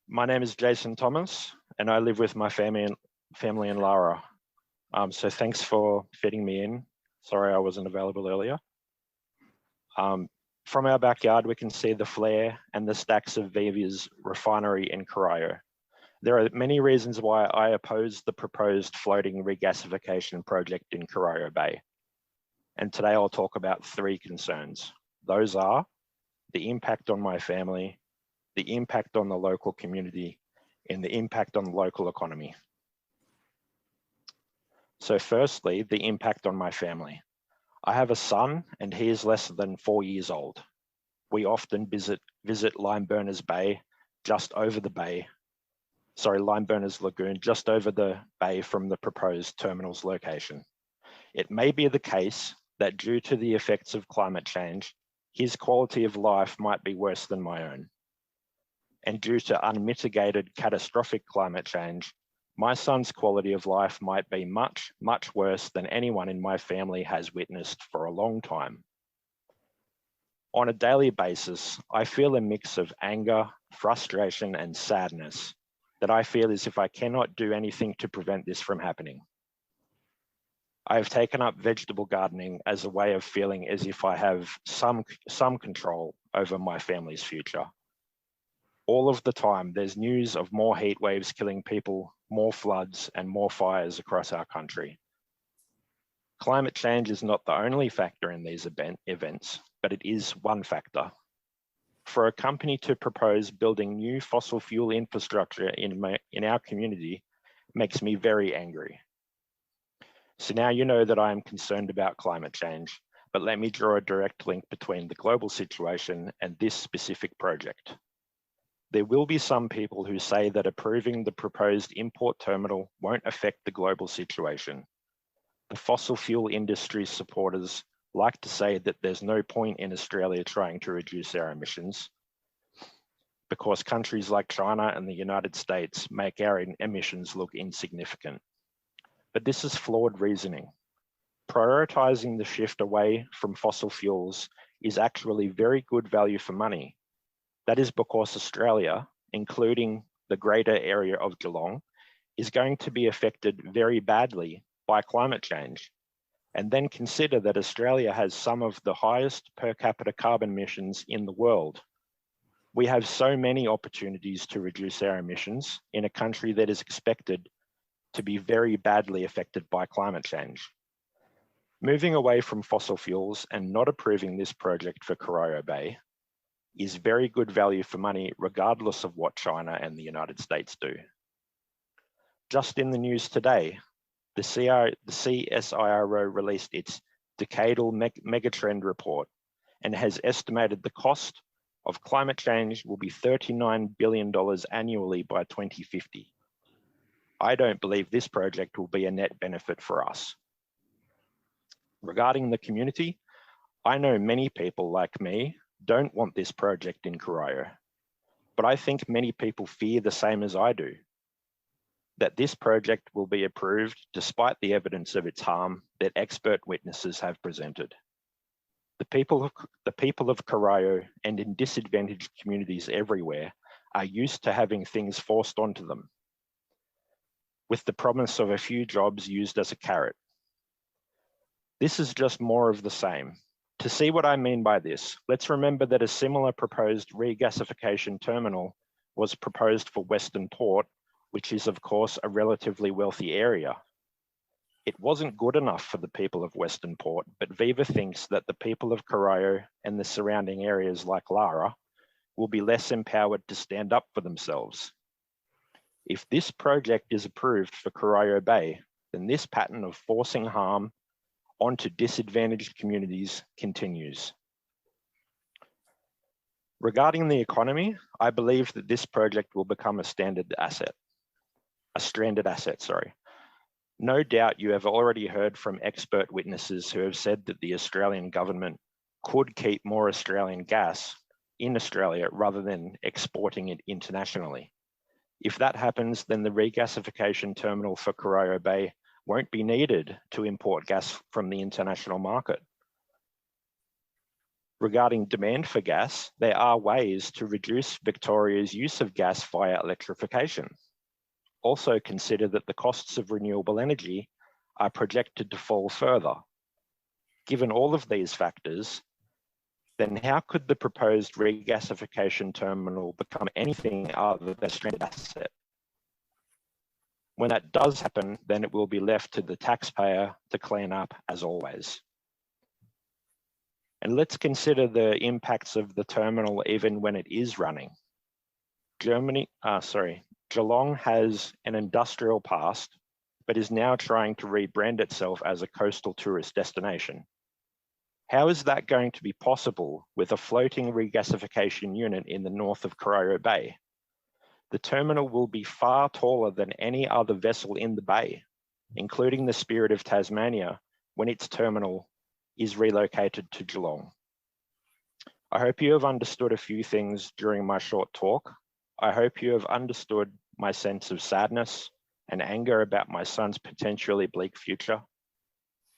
My name is Jason Thomas, and I live with my family in Lara. So thanks for fitting me in. Sorry I wasn't available earlier. From our backyard, we can see the flare and the stacks of Viva's refinery in Corio. There are many reasons why I oppose the proposed floating regasification project in Corio Bay. And today I'll talk about three concerns. Those are the impact on my family, the impact on the local community, and the impact on the local economy. So firstly, the impact on my family. I have a son and he is less than 4 years old. We often visit Limeburners Bay, Limeburners Lagoon, just over the bay from the proposed terminal's location. It may be the case that due to the effects of climate change, his quality of life might be worse than my own. And due to unmitigated catastrophic climate change, my son's quality of life might be much, much worse than anyone in my family has witnessed for a long time. On a daily basis, I feel a mix of anger, frustration, and sadness that I feel as if I cannot do anything to prevent this from happening. I have taken up vegetable gardening as a way of feeling as if I have some control over my family's future. All of the time, there's news of more heat waves killing people, more floods, and more fires across our country. Climate change is not the only factor in these events, but it is one factor. For a company to propose building new fossil fuel infrastructure in our community makes me very angry. So now you know that I am concerned about climate change, but let me draw a direct link between the global situation and this specific project. There will be some people who say that approving the proposed import terminal won't affect the global situation. The fossil fuel industry supporters like to say that there's no point in Australia trying to reduce our emissions because countries like China and the United States make our emissions look insignificant. But this is flawed reasoning. Prioritizing the shift away from fossil fuels is actually very good value for money. That is because Australia, including the greater area of Geelong, is going to be affected very badly by climate change. And then consider that Australia has some of the highest per capita carbon emissions in the world. We have so many opportunities to reduce our emissions in a country that is expected to be very badly affected by climate change. Moving away from fossil fuels and not approving this project for Corio Bay is very good value for money, regardless of what China and the United States do. Just in the news today, the CSIRO released its decadal megatrend report and has estimated the cost of climate change will be $39 billion annually by 2050. I don't believe this project will be a net benefit for us. Regarding the community, I know many people like me don't want this project in Corio, but I think many people fear the same as I do, that this project will be approved despite the evidence of its harm that expert witnesses have presented. The people of Corio and in disadvantaged communities everywhere are used to having things forced onto them, with the promise of a few jobs used as a carrot. This is just more of the same. To see what I mean by this, let's remember that a similar proposed regasification terminal was proposed for Western Port, which is of course a relatively wealthy area. It wasn't good enough for the people of Western Port, but Viva thinks that the people of Corio and the surrounding areas like Lara will be less empowered to stand up for themselves. If this project is approved for Corio Bay, then this pattern of forcing harm onto disadvantaged communities continues. Regarding the economy, I believe that this project will become a stranded asset. No doubt you have already heard from expert witnesses who have said that the Australian government could keep more Australian gas in Australia rather than exporting it internationally. If that happens, then the regasification terminal for Corio Bay won't be needed to import gas from the international market. Regarding demand for gas, there are ways to reduce Victoria's use of gas via electrification. Also consider that the costs of renewable energy are projected to fall further. Given all of these factors, then how could the proposed regasification terminal become anything other than a stranded asset? When that does happen, then it will be left to the taxpayer to clean up as always. And let's consider the impacts of the terminal even when it is running. Geelong has an industrial past, but is now trying to rebrand itself as a coastal tourist destination. How is that going to be possible with a floating regasification unit in the north of Corio Bay? The terminal will be far taller than any other vessel in the bay, including the Spirit of Tasmania, when its terminal is relocated to Geelong. I hope you have understood a few things during my short talk. I hope you have understood my sense of sadness and anger about my son's potentially bleak future,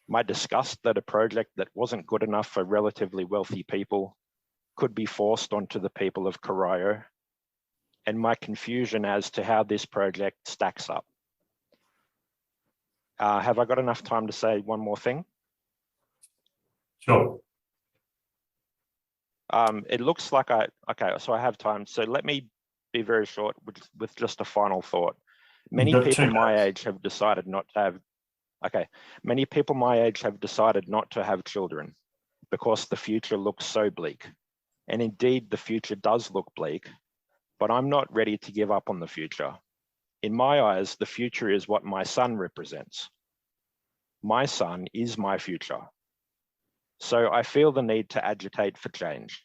my disgust that a project that wasn't good enough for relatively wealthy people could be forced onto the people of Corio, and my confusion as to how this project stacks up. Have I got enough time to say one more thing? Sure. It looks like okay, so I have time. So let me be very short with just a final thought. Many people my age have decided not to have, many people my age have decided not to have children because the future looks so bleak. And indeed, the future does look bleak, but I'm not ready to give up on the future. In my eyes, the future is what my son represents. My son is my future. So I feel the need to agitate for change,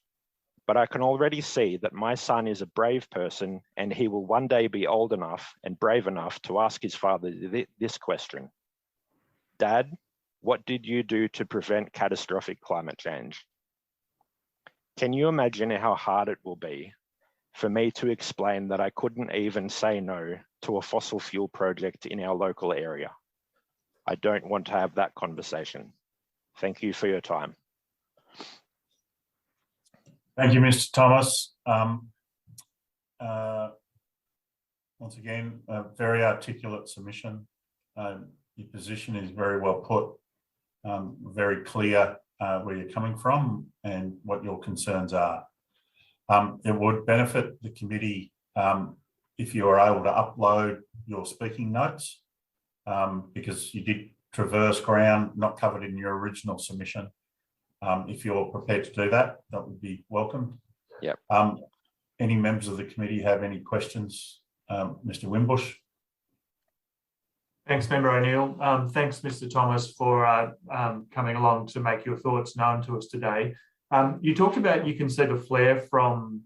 but I can already see that my son is a brave person and he will one day be old enough and brave enough to ask his father this question. Dad, what did you do to prevent catastrophic climate change? Can you imagine how hard it will be for me to explain that I couldn't even say no to a fossil fuel project in our local area? I don't want to have that conversation. Thank you for your time. Thank you, Mr. Thomas. Once again, a very articulate submission. Your position is very well put, very clear where you're coming from and what your concerns are. It would benefit the committee if you are able to upload your speaking notes, because you did traverse ground not covered in your original submission. If you're prepared to do that, that would be welcomed. Yep. Any members of the committee have any questions? Mr. Wimbush. Thanks, Member O'Neill. Thanks, Mr. Thomas, for coming along to make your thoughts known to us today. You talked about you can see the flare from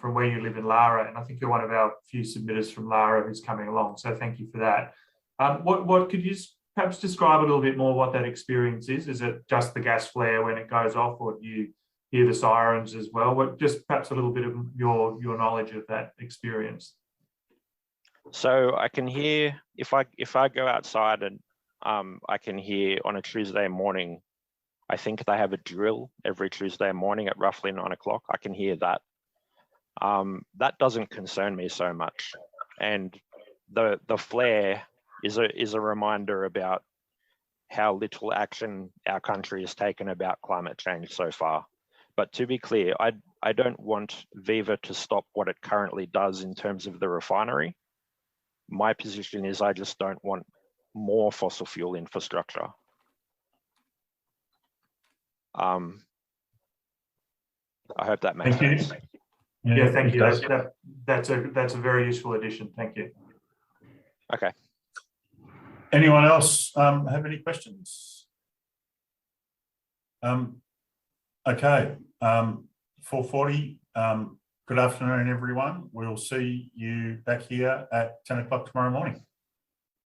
where you live in Lara, and I think you're one of our few submitters from Lara who's coming along, so thank you for that. What could you perhaps describe a little bit more what that experience is? Is it just the gas flare when it goes off, or do you hear the sirens as well? Just perhaps a little bit of your knowledge of that experience. So I can hear, if I go outside and I can hear on a Tuesday morning, I think they have a drill every Tuesday morning at roughly 9 o'clock. I can hear that. That doesn't concern me so much. And the flare is a reminder about how little action our country has taken about climate change so far. But to be clear, I don't want Viva to stop what it currently does in terms of the refinery. My position is I just don't want more fossil fuel infrastructure. I hope that makes sense. Yeah, thank you. That's a very useful addition. Thank you. Okay. Anyone else have any questions? Okay. 4:40. Good afternoon, everyone. We'll see you back here at 10 o'clock tomorrow morning.